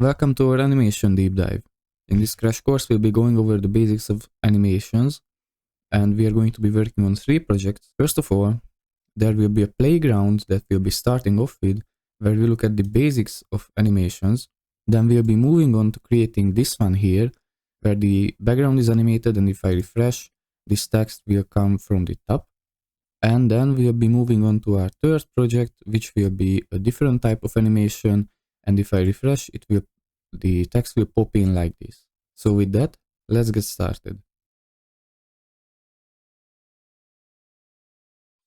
Welcome to our animation deep dive. In this crash course, we'll be going over the basics of animations, and we are going to be working on 3 projects. First of all, there will be a playground that we'll be starting off with, where we look at the basics of animations. Then we'll be moving on to creating this one here, where the background is animated, and if I refresh, this text will come from the top. And then we'll be moving on to our third project, which will be a different type of animation. And if I refresh, the text will pop in like this. So with that, let's get started.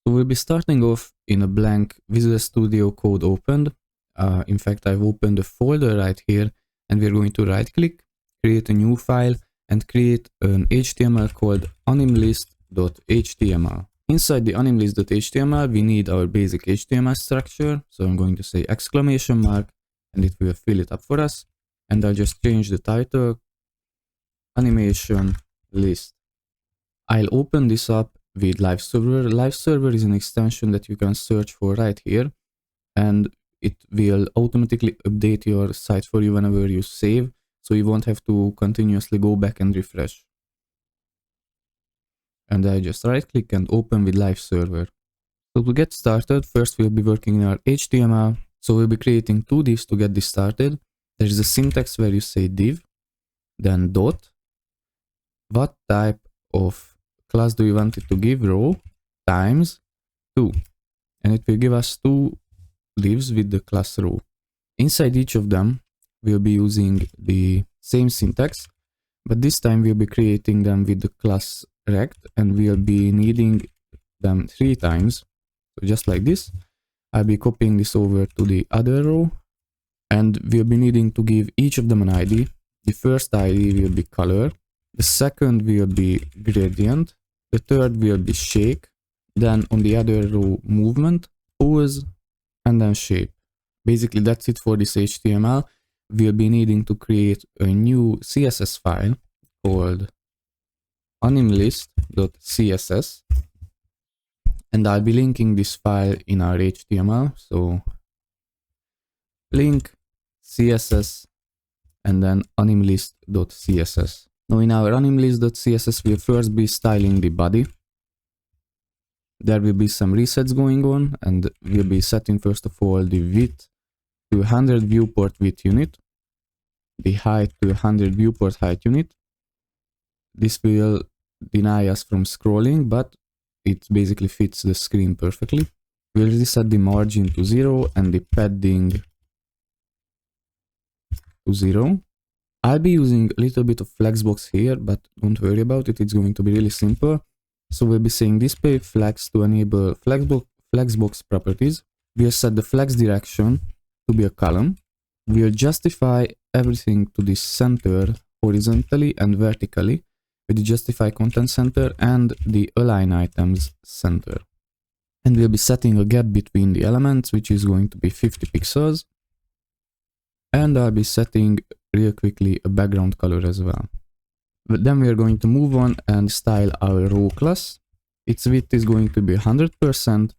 So we'll be starting off in a blank Visual Studio Code opened. In fact, I've opened a folder right here, and we're going to right click, create a new file, and create an HTML called animlist.html. Inside the animlist.html, we need our basic HTML structure. So I'm going to say exclamation mark, and it will fill it up for us. And I'll just change the title, animation list. I'll open this up with Live Server. Live Server is an extension that you can search for right here, and it will automatically update your site for you whenever you save, so you won't have to continuously go back and refresh. And I just right click and open with Live Server. So to get started, first we'll be working in our HTML. So we'll be creating 2 divs to get this started. There's a syntax where you say div, then dot, what type of class do you want it to give, row, times 2. And it will give us 2 divs with the class row. Inside each of them, we'll be using the same syntax, but this time we'll be creating them with the class rect, and we'll be needing them 3 times. So just like this, I'll be copying this over to the other row, and we'll be needing to give each of them an ID. The first ID will be color, the second will be gradient, the third will be shake, then on the other row movement, pose, and then shape. Basically that's it for this HTML. We'll be needing to create a new CSS file called animlist.css, and I'll be linking this file in our HTML. So link CSS and then animlist.css. Now in our animlist.css, we'll first be styling the body. There will be some resets going on, and we'll be setting first of all the width to 100 viewport width unit, the height to 100 viewport height unit. This will deny us from scrolling, but it basically fits the screen perfectly. We'll reset the margin to 0 and the padding to 0. I'll be using a little bit of flexbox here, but don't worry about it, it's going to be really simple. So we'll be saying display flex to enable flexbox properties. We'll set the flex direction to be a column. We'll justify everything to the center horizontally and vertically with the justify content center and the align items center. And we'll be setting a gap between the elements, which is going to be 50 pixels. And I'll be setting real quickly a background color as well. But then we are going to move on and style our row class. Its width is going to be 100%.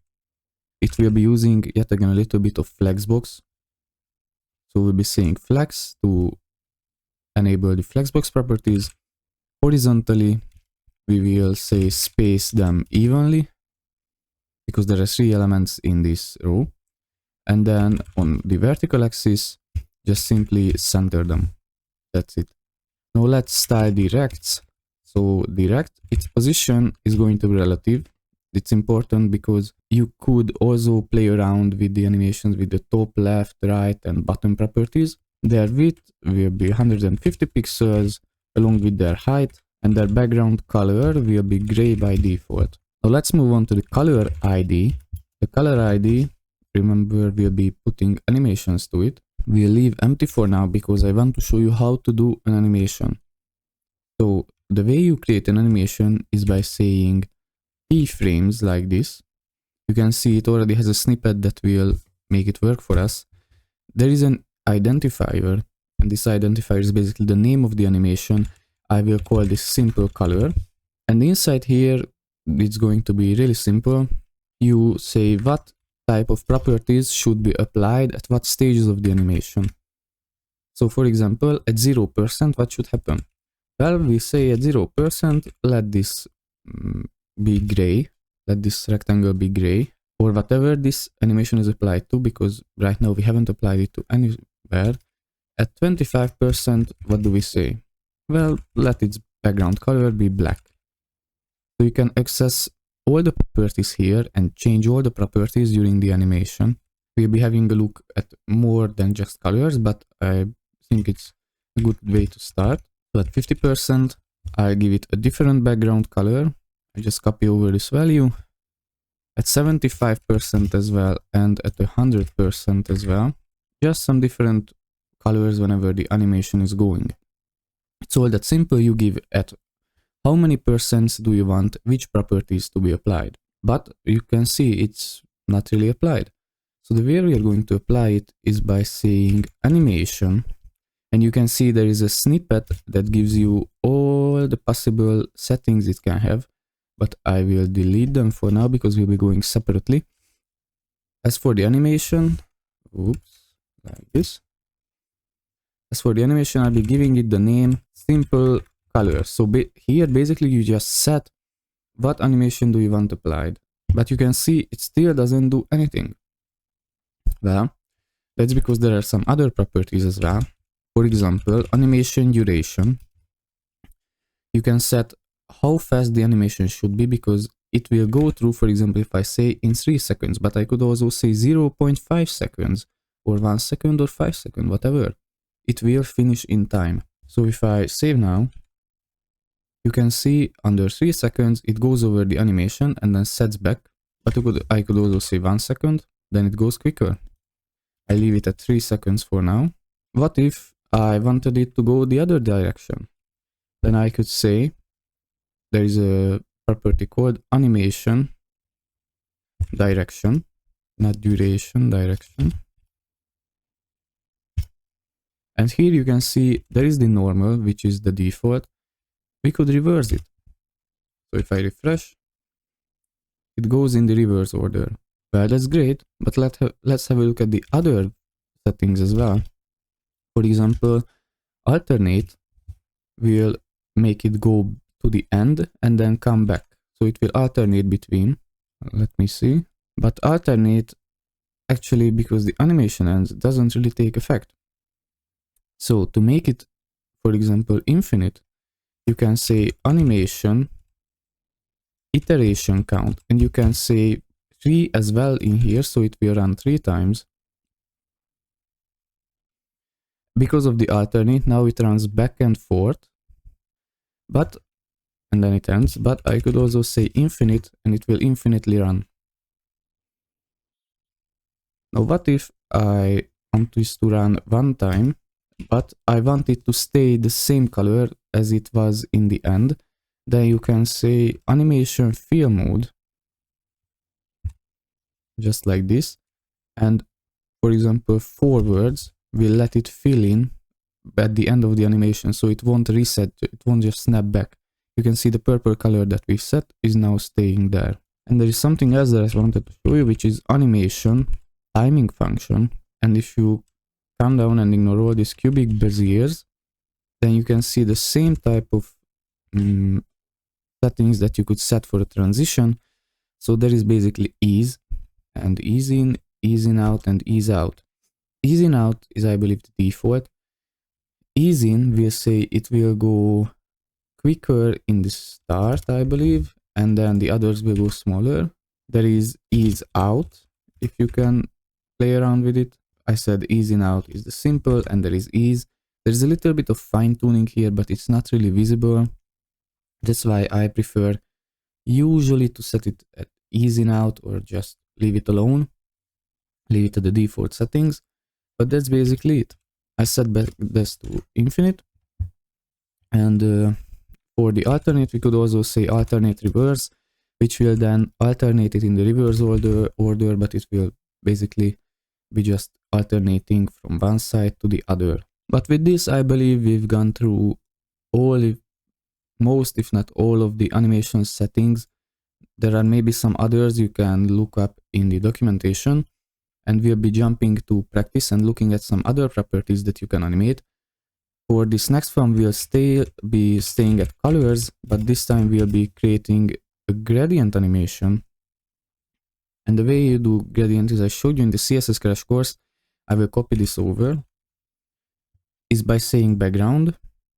It will be using yet again a little bit of flexbox. So we'll be saying flex to enable the flexbox properties. Horizontally, we will say space them evenly, because there are 3 elements in this row. And then on the vertical axis, just simply center them. That's it. Now let's style the rects. So the rect, its position is going to be relative. It's important because you could also play around with the animations with the top, left, right, and bottom properties. Their width will be 150 pixels along with their height, and their background color will be gray by default. Now let's move on to the color ID. The color ID, remember, we'll be putting animations to it. We'll leave empty for now because I want to show you how to do an animation. So the way you create an animation is by saying keyframes like this. You can see it already has a snippet that will make it work for us. There is an identifier, and this identifier is basically the name of the animation. I will call this simple color, and inside here it's going to be really simple. You say what type of properties should be applied at what stages of the animation. So for example, at 0%, what should happen? Well, we say at 0%, let this be gray, let this rectangle be gray, or whatever this animation is applied to, because right now we haven't applied it to anywhere. At 25%, what do we say? Well, let its background color be black. So you can access all the properties here and change all the properties during the animation. We'll be having a look at more than just colors, but I think it's a good way to start. So at 50%, I'll give it a different background color. I just copy over this value. At 75% as well, and at 100% as well. Just some different colors whenever the animation is going. It's all that simple. You give at how many percents do you want which properties to be applied. But you can see it's not really applied. So the way we are going to apply it is by saying animation, and you can see there is a snippet that gives you all the possible settings it can have, but I will delete them for now because we'll be going separately. As for the animation, oops, like this. As for the animation, I'll be giving it the name simple color. So here basically you just set what animation do you want applied, but you can see it still doesn't do anything. Well, that's because there are some other properties as well. For example, animation duration. You can set how fast the animation should be, because it will go through, for example, if I say in 3 seconds, but I could also say 0.5 seconds or 1 second or 5 seconds, whatever. It will finish in time. So if I save now, you can see under 3 seconds, it goes over the animation and then sets back. But I could also say 1 second, then it goes quicker. I leave it at 3 seconds for now. What if I wanted it to go the other direction? Then I could say there is a property called animation direction, not duration, direction. And here you can see there is the normal, which is the default. We could reverse it. So if I refresh, it goes in the reverse order. Well, that's great, but let's have a look at the other settings as well. For example, alternate will make it go to the end and then come back. So it will alternate between, let me see, but alternate actually, because the animation ends, doesn't really take effect. So to make it, for example, infinite, you can say animation iteration count, and you can say 3 as well in here, so it will run 3 times. Because of the alternate, now it runs back and forth, and then it ends, but I could also say infinite and it will infinitely run. Now what if I want this to run 1 time, but I want it to stay the same color as it was in the end? Then you can say animation fill mode, just like this, and for example forwards will let it fill in at the end of the animation, so it won't reset, it won't just snap back. You can see the purple color that we set is now staying there. And there is something else that I wanted to show you, which is animation timing function. And if you come down and ignore all these cubic beziers, then you can see the same type of settings that you could set for a transition. So there is basically ease and ease in, ease in out, and ease out. Ease in out is, I believe, the default. Ease in will say it will go quicker in the start, I believe, and then the others will go smaller. There is ease out, if you can play around with it. I said ease in out is the simple, and there is ease. There's a little bit of fine tuning here, but it's not really visible. That's why I prefer usually to set it at ease in out, or just leave it alone, leave it at the default settings. But that's basically it. I set this to infinite, and for the alternate, we could also say alternate reverse, which will then alternate it in the reverse order, but it will basically be just alternating from one side to the other. But with this, I believe we've gone through most, if not all, of the animation settings. There are maybe some others you can look up in the documentation. and we'll be jumping to practice and looking at some other properties that you can animate. For this next one, we'll be staying at colors, but this time we'll be creating a gradient animation. And the way you do gradient is I showed you in the CSS crash course. I will copy this over. Is by saying background.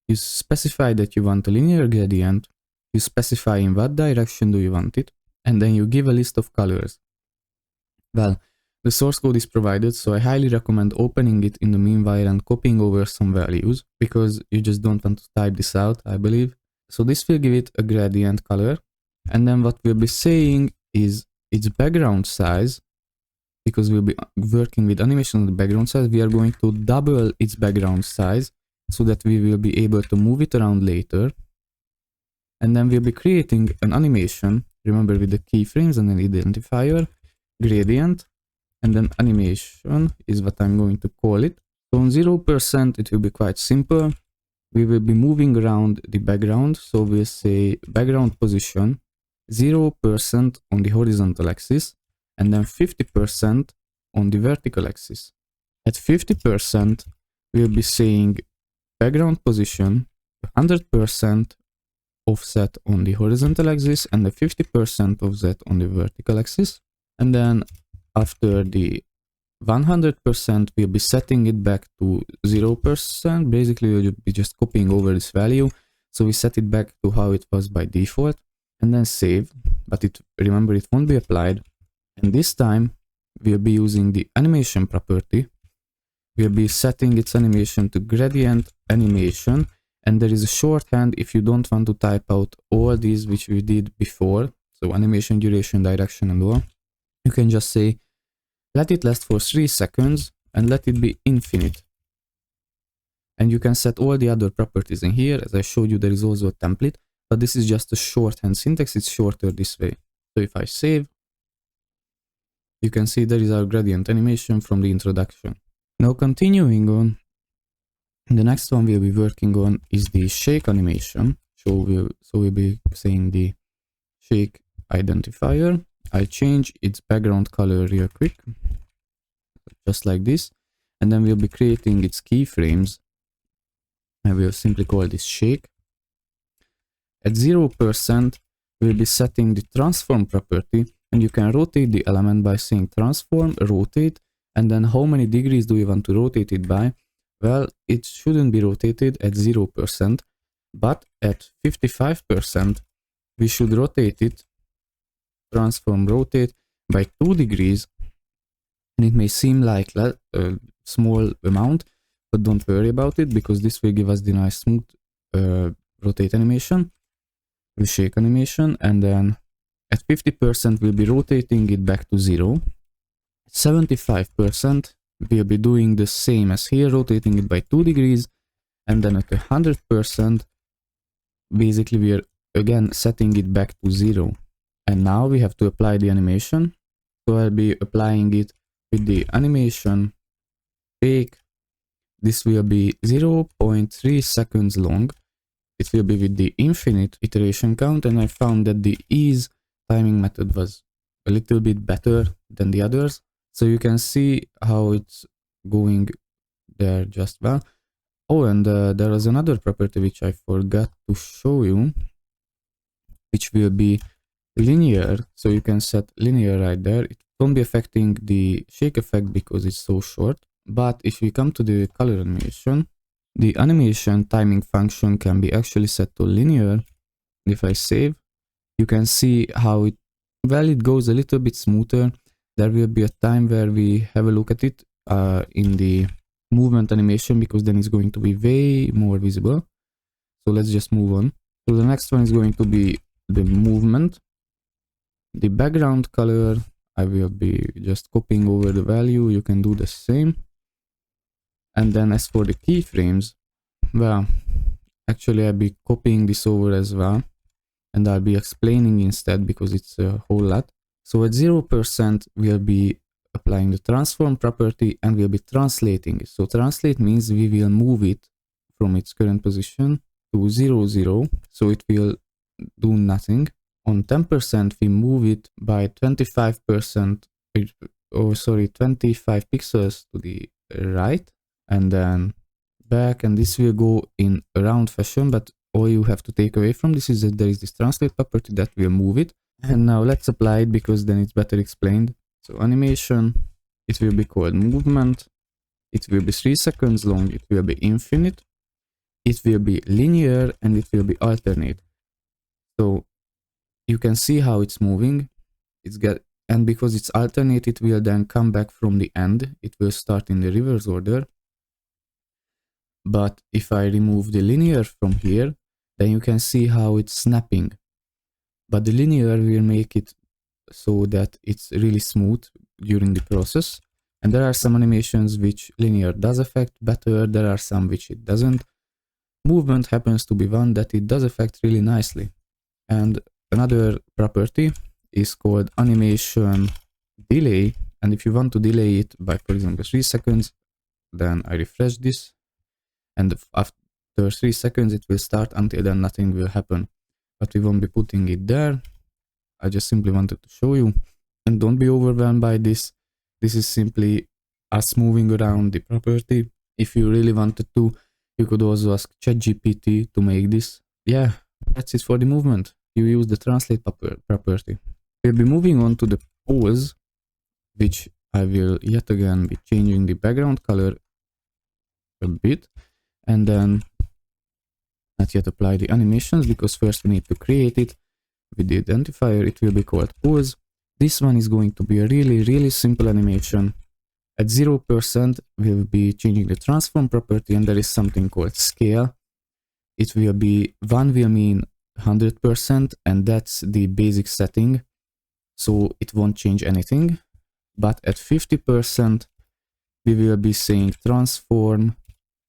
You specify that you want a linear gradient. You specify in what direction do you want it, and then you give a list of colors. Well, the source code is provided, so I highly recommend opening it in the meanwhile and copying over some values, because you just don't want to type this out, I believe. So this will give it a gradient color, and then what we'll be saying is its background size, because we'll be working with animation on the background size, we are going to double its background size so that we will be able to move it around later. And then we'll be creating an animation, remember, with the keyframes and an identifier, gradient, and then animation is what I'm going to call it. So on 0%, it will be quite simple. We will be moving around the background. So we'll say background position, 0% on the horizontal axis, and then 50% on the vertical axis. At 50%, we'll be saying background position, 100% offset on the horizontal axis, and the 50% offset on the vertical axis. And then after the 100%, we'll be setting it back to 0%. Basically, we'll be just copying over this value. So we set it back to how it was by default, and then save. But remember, it won't be applied. And this time, we'll be using the animation property. We'll be setting its animation to gradient animation. And there is a shorthand if you don't want to type out all these which we did before. So animation, duration, direction, and all. You can just say, let it last for 3 seconds and let it be infinite. And you can set all the other properties in here. As I showed you, there is also a template, but this is just a shorthand syntax. It's shorter this way. So if I save, you can see there is our gradient animation from the introduction. Now continuing on, the next one we'll be working on is the shake animation. So we'll be saying the shake identifier. I change its background color real quick, just like this. And then we'll be creating its keyframes. And we'll simply call this shake. At 0%, we'll be setting the transform property. And you can rotate the element by saying transform, rotate, and then how many degrees do you want to rotate it by? Well, it shouldn't be rotated at 0%, but at 55%, we should rotate it, transform, rotate by 2 degrees. And it may seem like a small amount, but don't worry about it, because this will give us the nice smooth rotate animation, the shake animation, and then at 50%, we'll be rotating it back to 0. 75%, we'll be doing the same as here, rotating it by 2 degrees. And then at 100%, basically we are again setting it back to 0. And now we have to apply the animation. So I'll be applying it with the animation shake. This will be 0.3 seconds long. It will be with the infinite iteration count, and I found that the ease timing method was a little bit better than the others. So you can see how it's going there just well. Oh, and there was another property which I forgot to show you, which will be linear. So you can set linear right there. It won't be affecting the shake effect because it's so short. But if we come to the color animation, the animation timing function can be actually set to linear. If I save, you can see how it goes a little bit smoother. There will be a time where we have a look at it in the movement animation, because then it's going to be way more visible. So let's just move on. So the next one is going to be the movement. The background color, I will be just copying over the value. You can do the same. And then as for the keyframes, well, actually I'll be copying this over as well. And I'll be explaining instead, because it's a whole lot. So at 0%, we'll be applying the transform property and we'll be translating it. So translate means we will move it from its current position to 0, 0. So it will do nothing. On 10%, we move it by 25%. oh sorry, 25 pixels to the right, and then back, and this will go in a round fashion, but all you have to take away from this is that there is this translate property that will move it. And now let's apply it, because then it's better explained. So animation, it will be called movement, it will be 3 seconds long, it will be infinite, it will be linear, and it will be alternate. So you can see how it's moving. And because it's alternate, it will then come back from the end. It will start in the reverse order. But if I remove the linear from here, then you can see how it's snapping. But the linear will make it so that it's really smooth during the process. And there are some animations which linear does affect better, there are some which it doesn't. Movement happens to be one that it does affect really nicely. And another property is called animation delay. And if you want to delay it by, for example, 3 seconds, then I refresh this. And after 3 seconds, it will start. Until then, nothing will happen. But we won't be putting it there. I just simply wanted to show you. And don't be overwhelmed by this. This is simply us moving around the property. If you really wanted to, you could also ask ChatGPT to make this. Yeah, that's it for the movement. You use the translate property. We'll be moving on to the pose, which I will yet again be changing the background color a bit, and then not yet apply the animations, because first we need to create it with the identifier. It will be called pose. This one is going to be a really simple animation. At 0%, we'll be changing the transform property, and there is something called scale. It will be 1 will mean 100%, and that's the basic setting, so it won't change anything. But at 50%, we will be saying transform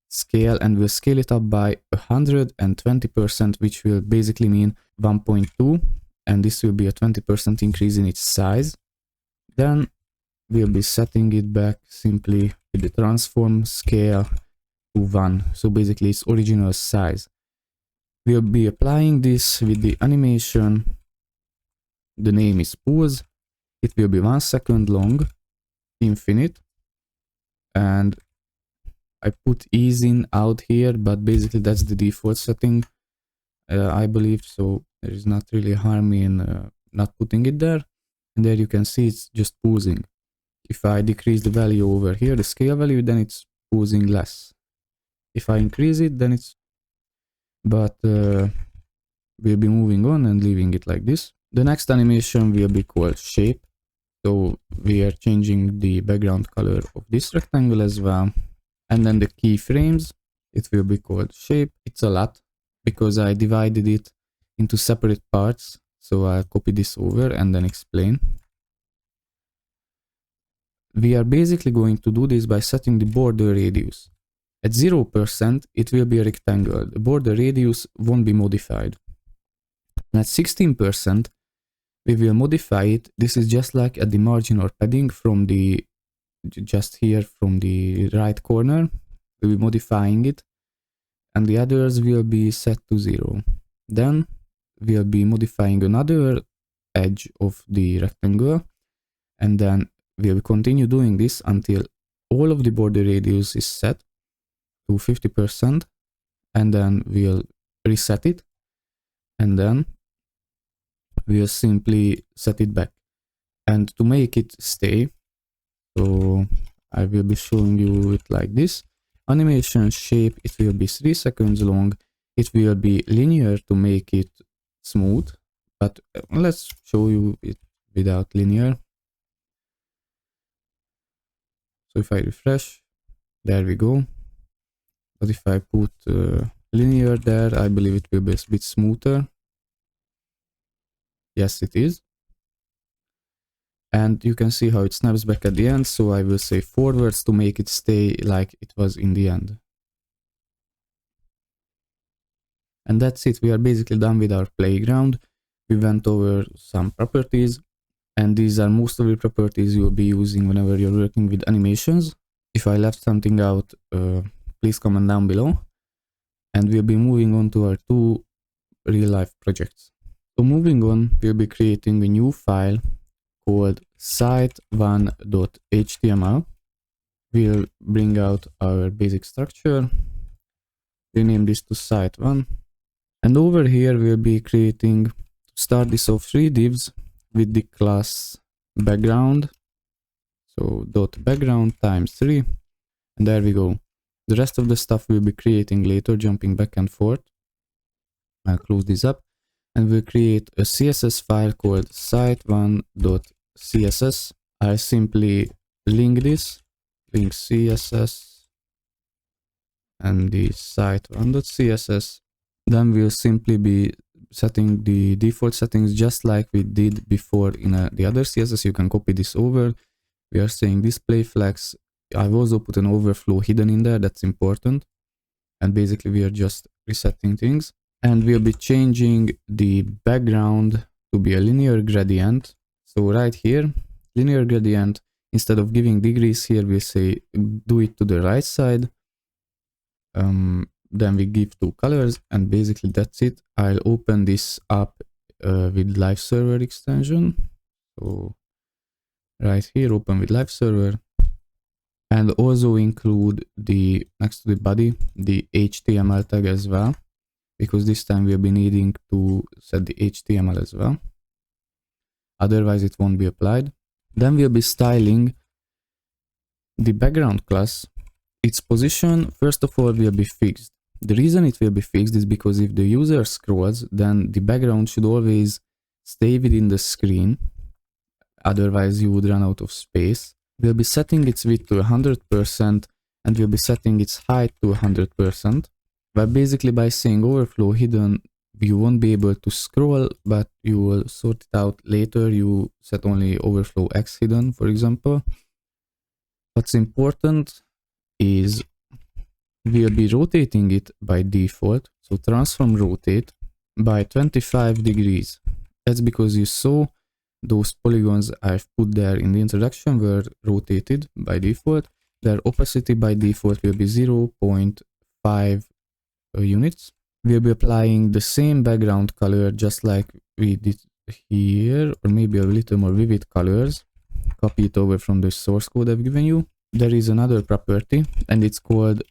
scale, and we'll scale it up by 120%, which will basically mean 1.2, and this will be a 20% increase in its size. Then we'll be setting it back simply with the transform scale to 1, so basically its original size. We'll be applying this with the animation. The name is pose. It will be 1 second long, infinite, and I put ease in out here, but basically that's the default setting, I believe, so there is not really harm in not putting it there. And there you can see it's just posing. If I decrease the value over here, the scale value, then it's posing less. If I increase it, then it's... But we'll be moving on and leaving it like this. The next animation will be called shape. So we are changing the background color of this rectangle as well. And then the keyframes, it will be called shape. It's a lot because I divided it into separate parts. So I'll copy this over and then explain. We are basically going to do this by setting the border radius. At 0%, it will be a rectangle. The border radius won't be modified. And at 16%, we will modify it. This is just like at the margin or padding from the, just here from the right corner. We'll be modifying it. And the others will be set to 0. Then we'll be modifying another edge of the rectangle. And then we'll continue doing this until all of the border radius is set to 50%, and then we'll reset it, and then we'll simply set it back. And to make it stay, so I will be showing you it like this. Animation shape, it will be 3 seconds long. It will be linear to make it smooth, but let's show you it without linear. So if I refresh, there we go. But if I put linear there, I believe it will be a bit smoother. Yes, it is. And you can see how it snaps back at the end. So I will say forwards to make it stay like it was in the end. And that's it. We are basically done with our playground. We went over some properties, and these are most of the properties you'll be using whenever you're working with animations. If I left something out, please comment down below. And we'll be moving on to our 2 real life projects. So moving on, we'll be creating a new file called site1.html. We'll bring out our basic structure, rename this to site1, and over here we'll be creating, to start this off, 3 divs with the class background. So dot background times 3, and there we go. The rest of the stuff we'll be creating later, jumping back and forth. I'll close this up, and we'll create a CSS file called site1.css. I'll simply link this, link CSS and the site1.css. Then we'll simply be setting the default settings just like we did before in the other CSS. You can copy this over. We are saying display flex. I've also put an overflow hidden in there, that's important. And basically we are just resetting things. And we'll be changing the background to be a linear gradient. So right here, linear gradient, instead of giving degrees here, we say do it to the right side. Then we give 2 colors, and basically that's it. I'll open this up with live server extension. So right here, open with live server, and also include the next to the body, the HTML tag as well, because this time we'll be needing to set the HTML as well. Otherwise it won't be applied. Then we'll be styling the background class. Its position, first of all, will be fixed. The reason it will be fixed is because if the user scrolls, then the background should always stay within the screen. Otherwise you would run out of space. We'll be setting its width to 100%, and we'll be setting its height to 100%. But basically by saying overflow hidden, you won't be able to scroll, but you will sort it out later. You set only overflow x hidden, for example. What's important is we'll be rotating it by default. So transform rotate by 25 degrees. That's because you saw those polygons I've put there in the introduction were rotated by default. Their opacity by default will be 0.5 units. We'll be applying the same background color just like we did here, or maybe a little more vivid colors. Copy it over from the source code I've given you. There is another property, and it's called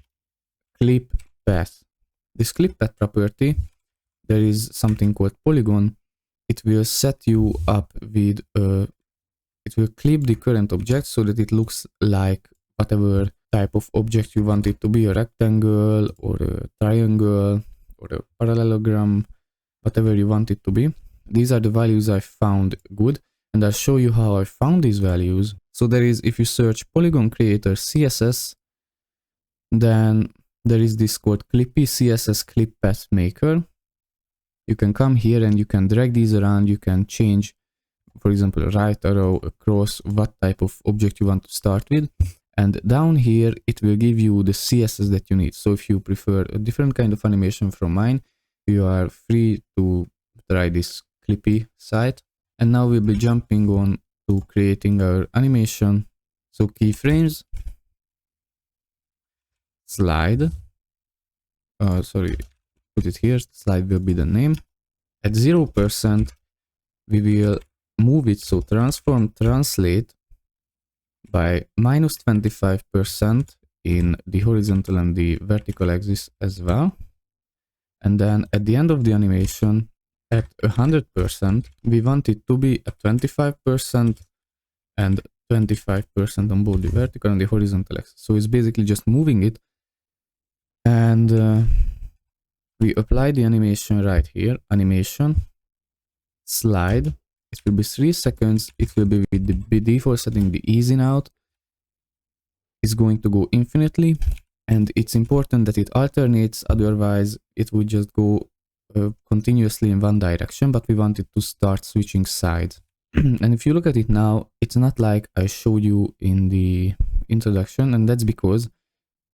clip path. This clip path property, there is something called polygon. It will set you up with it will clip the current object so that it looks like whatever type of object you want it to be, a rectangle or a triangle or a parallelogram, whatever you want it to be. These are the values I found good, and I'll show you how I found these values. So there is, if you search polygon creator CSS, then there is this called Clippy CSS clip path maker. You can come here and you can drag these around. You can change, for example, a right arrow across what type of object you want to start with. And down here, it will give you the CSS that you need. So if you prefer a different kind of animation from mine, you are free to try this Clippy site. And now we'll be jumping on to creating our animation. So keyframes, slide, put it here, slide will be the name. At 0%, we will move it, so transform translate by -25% in the horizontal and the vertical axis as well. And then at the end of the animation, at 100%, we want it to be at 25% and 25% on both the vertical and the horizontal axis. So it's basically just moving it. And we apply the animation right here, animation, slide. It will be 3 seconds. It will be with the default setting, the ease in out. It's going to go infinitely, and it's important that it alternates, otherwise it would just go continuously in one direction, but we want it to start switching sides. And if you look at it now, it's not like I showed you in the introduction, and that's because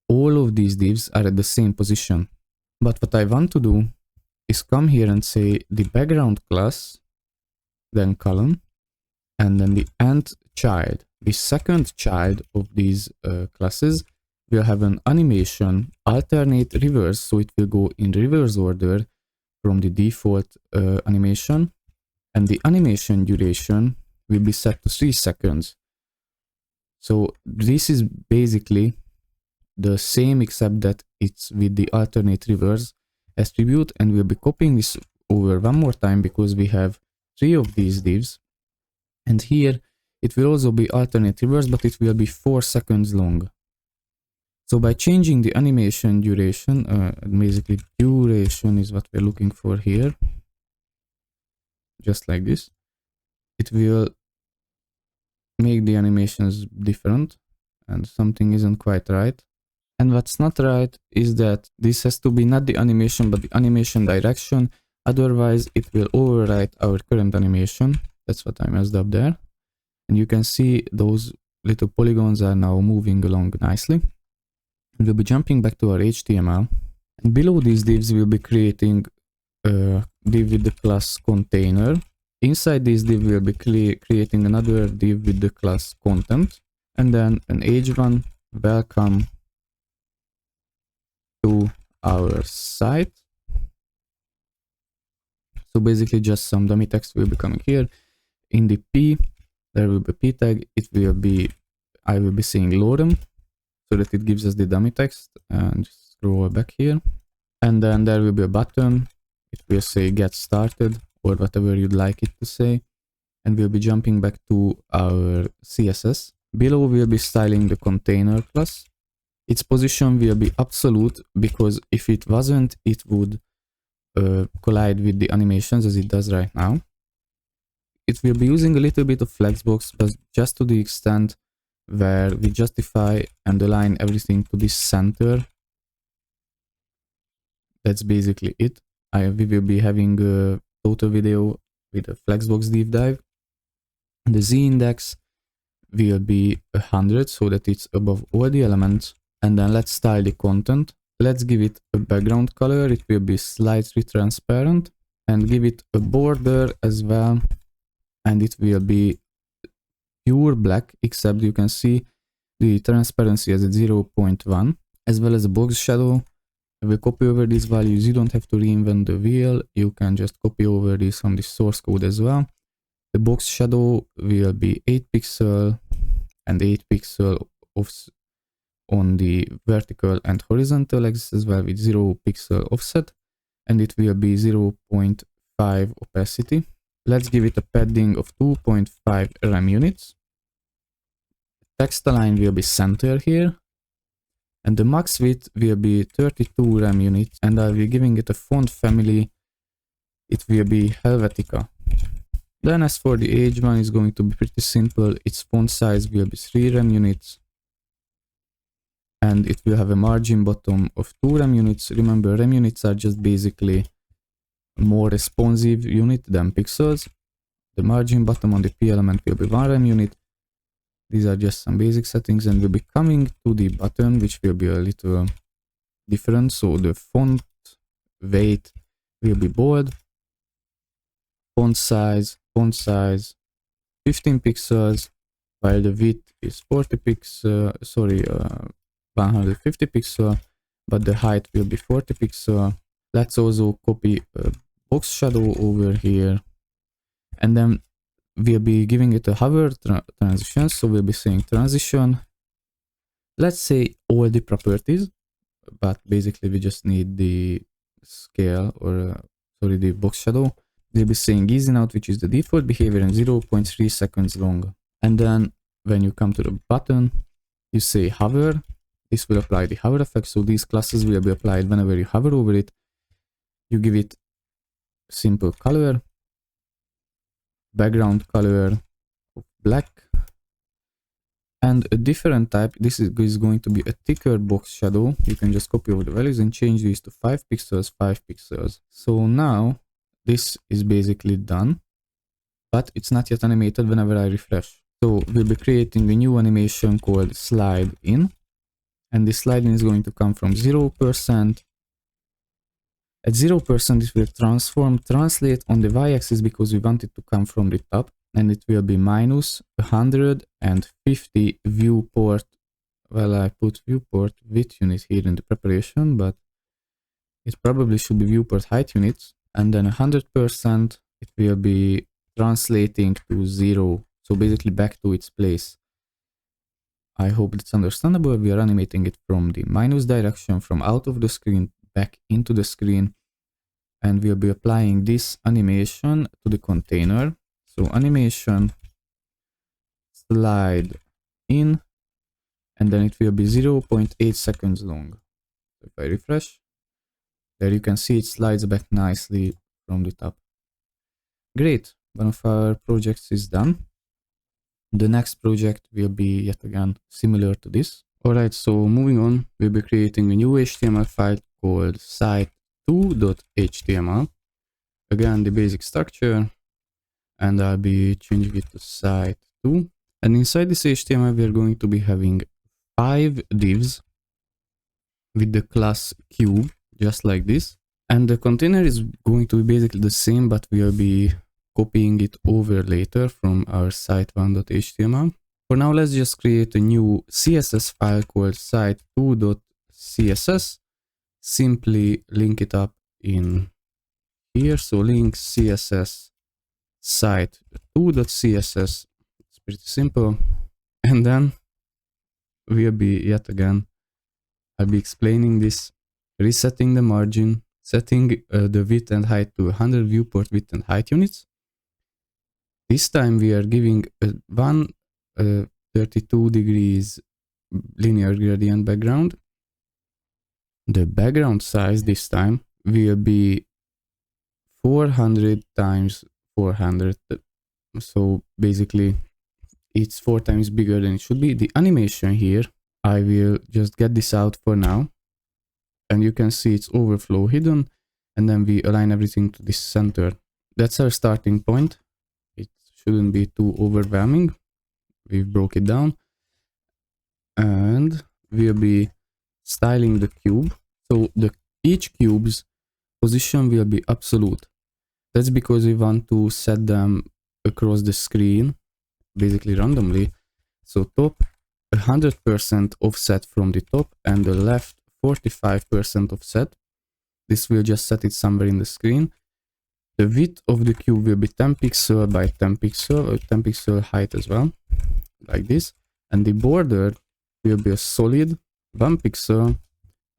all of these divs are at the same position. But what I want to do is come here and say the background class, then column, and then the nth child. The second child of these classes will have an animation alternate reverse, so it will go in reverse order from the default animation, and the animation duration will be set to 3 seconds. So this is basically the same except that it's with the alternate reverse attribute, and we'll be copying this over one more time because we have 3 of these divs, and here it will also be alternate reverse, but it will be 4 seconds long. So by changing the animation duration, basically duration is what we're looking for here, just like this, it will make the animations different, and something isn't quite right. And what's not right is that this has to be not the animation but the animation direction, otherwise it will overwrite our current animation. That's what I messed up there. And you can see those little polygons are now moving along nicely. And we'll be jumping back to our HTML, and below these divs we'll be creating a div with the class container. Inside this div we'll be creating another div with the class content, and then an h1 welcome to our site. So basically just some dummy text will be coming here. In the p, there will be p tag. It will be, I will be saying lorem, so that it gives us the dummy text, and just scroll back here. And then there will be a button. It will say get started or whatever you'd like it to say. And we'll be jumping back to our CSS. Below we'll be styling the container class. Its position will be absolute because if it wasn't, it would collide with the animations as it does right now. It will be using a little bit of flexbox, but just to the extent where we justify and align everything to the center. That's basically it. We will be having a total video with a flexbox deep dive. The z index will be 100 so that it's above all the elements. And then let's style the content. Let's give it a background color. It will be slightly transparent, and give it a border as well. And it will be pure black, except you can see the transparency as at 0.1, as well as a box shadow. I will copy over these values. You don't have to reinvent the wheel. You can just copy over this from the source code as well. The box shadow will be 8 pixel and 8 pixel on the vertical and horizontal axis as well, with 0 pixel offset, and it will be 0.5 opacity. Let's give it a padding of 2.5 rem units. Text align will be center here, and the max width will be 32 rem units, and I'll be giving it a font family. It will be Helvetica. Then as for the h1, is going to be pretty simple. Its font size will be 3 rem units, and it will have a margin bottom of 2 rem units. Remember, rem units are just basically a more responsive unit than pixels. The margin bottom on the p element will be 1 rem unit. These are just some basic settings, and we'll be coming to the button, which will be a little different. So the font weight will be bold. Font size 15 pixels, while the width is 40 pixels, 150 pixel, but the height will be 40 pixel. Let's also copy a box shadow over here, and then we'll be giving it a hover transition. So we'll be saying transition, let's say all the properties, but basically we just need the scale, or the box shadow. We'll be saying easy out, which is the default behavior, and 0.3 seconds long. And then when you come to the button, you say hover. This will apply the hover effect. So these classes will be applied whenever you hover over it. You give it simple color, background color of black, and a different type. This is going to be a thicker box shadow. You can just copy over the values and change these to 5 pixels, 5 pixels. So now this is basically done, but it's not yet animated whenever I refresh. So we'll be creating a new animation called slide in, and this slide in is going to come from 0%. At 0%, it will translate on the y-axis because we want it to come from the top, and it will be minus 150 viewport. Well, I put viewport width unit here in the preparation, but it probably should be viewport height units. And then 100%, it will be translating to 0. So So basically back to its place. I hope it's understandable. We are animating it from the minus direction, from out of the screen back into the screen. And we'll be applying this animation to the container. So animation slide in, and then it will be 0.8 seconds long. So if I refresh, there you can see it slides back nicely from the top. Great, one of our projects is done. The next project will be yet again similar to this. Alright, so moving on, we'll be creating a new HTML file called site2.html. Again, the basic structure, and I'll be changing it to site2. And inside this HTML, we are going to be having 5 divs with the class cube, just like this. And the container is going to be basically the same, but we'll be copying it over later from our site1.html. For now, let's just create a new CSS file called site2.css. Simply link it up in here. So link CSS site2.css. It's pretty simple. And then we'll be yet again, I'll be explaining this, resetting the margin, setting the width and height to 100 viewport width and height units. This time we are giving a 32 degrees linear gradient background. The background size this time will be 400 times 400. So basically it's 4 times bigger than it should be. The animation here, I will just get this out for now. And you can see it's overflow hidden. And then we align everything to this center. That's our starting point. It shouldn't be too overwhelming. We broke it down. And we'll be styling the cube. So each cube's position will be absolute. That's because we want to set them across the screen, basically randomly. So top 100% offset from the top, and the left 45% offset. This will just set it somewhere in the screen. The width of the cube will be 10 pixel by 10 pixel, or 10 pixel height as well, like this. And the border will be a solid 1 pixel,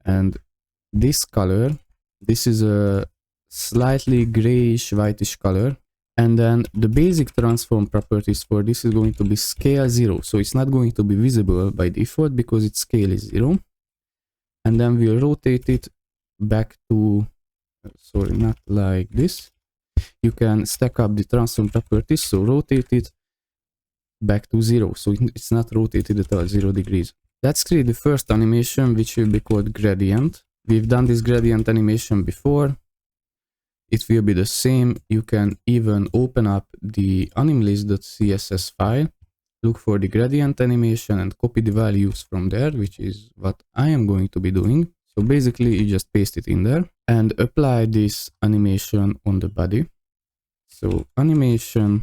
and this color, this is a slightly grayish whitish color. And then the basic transform properties for this is going to be scale 0. So it's not going to be visible by default because its scale is 0. And then we'll rotate it back to, sorry, not like this. You can stack up the transform properties, so rotate it back to 0. So it's not rotated at all, 0 degrees. Let's create the first animation, which will be called gradient. We've done this gradient animation before. It will be the same. You can even open up the animlist.css file, look for the gradient animation and copy the values from there, which is what I am going to be doing. So basically you just paste it in there and apply this animation on the body. So animation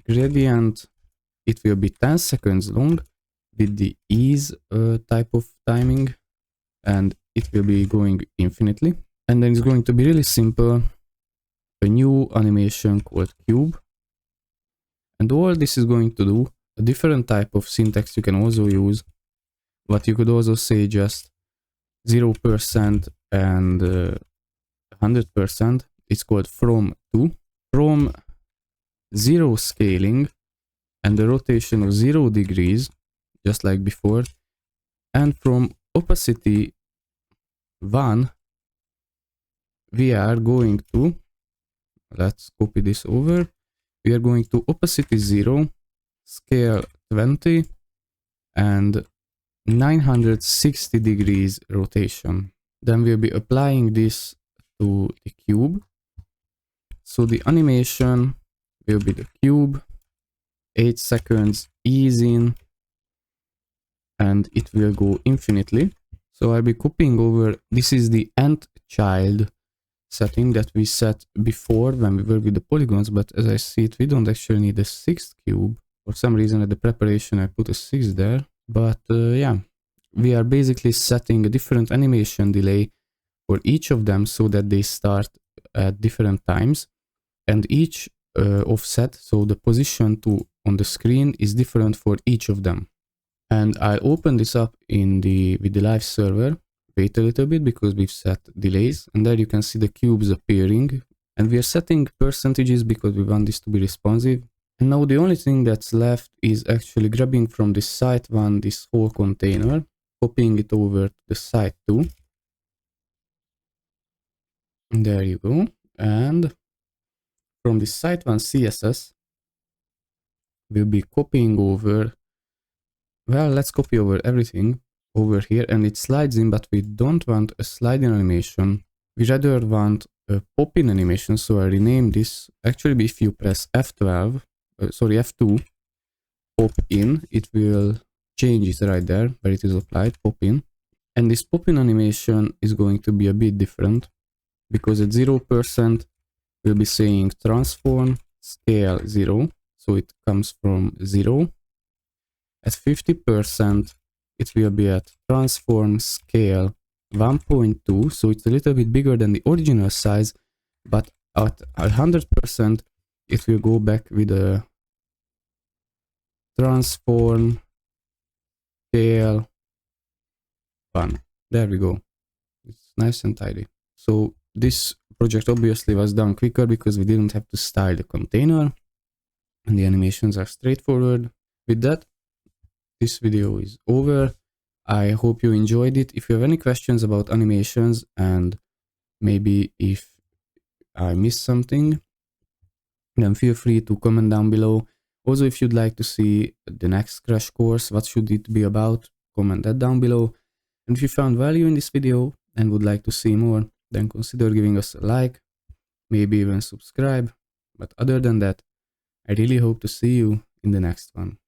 gradient, it will be 10 seconds long with the ease type of timing, and it will be going infinitely. And then it's going to be really simple, a new animation called cube. And all this is going to do, a different type of syntax you can also use, but you could also say just 0% and 100%. It's called from to. From 0 scaling and the rotation of 0 degrees, just like before. And from opacity 1, we are going to, let's copy this over. We are going to opacity 0, scale 20, and 960 degrees rotation. Then we'll be applying this to the cube. So the animation will be the cube, 8 seconds, ease in, and it will go infinitely. So I'll be copying over, this is the nth child setting that we set before when we work with the polygons, but as I see it, we don't actually need a 6th cube. For some reason at the preparation I put a 6 there, but yeah, we are basically setting a different animation delay for each of them so that they start at different times, and each offset, so the position to on the screen is different for each of them. And I'll open this up with the live server. Wait a little bit because we've set delays, and there you can see the cubes appearing. And we are setting percentages because we want this to be responsive. And now the only thing that's left is actually grabbing from this site one this whole container, copying it over to the site 2. And there you go. And from the site one CSS, we'll be copying over. Well, let's copy over everything over here, and it slides in, but we don't want a slide in animation. We rather want a pop in animation, so I rename this. Actually, if you press F2, pop in, it will change it right there where it is applied, pop in. And this pop in animation is going to be a bit different because at 0% we'll be saying transform scale 0, so it comes from 0. At 50%, it will be at transform scale 1.2, so it's a little bit bigger than the original size, but at 100%, it will go back with a transform scale 1. There we go. It's nice and tidy. So this project obviously was done quicker because we didn't have to style the container, and the animations are straightforward. With that, this video is over. I hope you enjoyed it. If you have any questions about animations, and maybe if I missed something, then feel free to comment down below. Also, if you'd like to see the next crash course, what should it be about, comment that down below. And if you found value in this video and would like to see more, then consider giving us a like, maybe even subscribe. But other than that, I really hope to see you in the next one.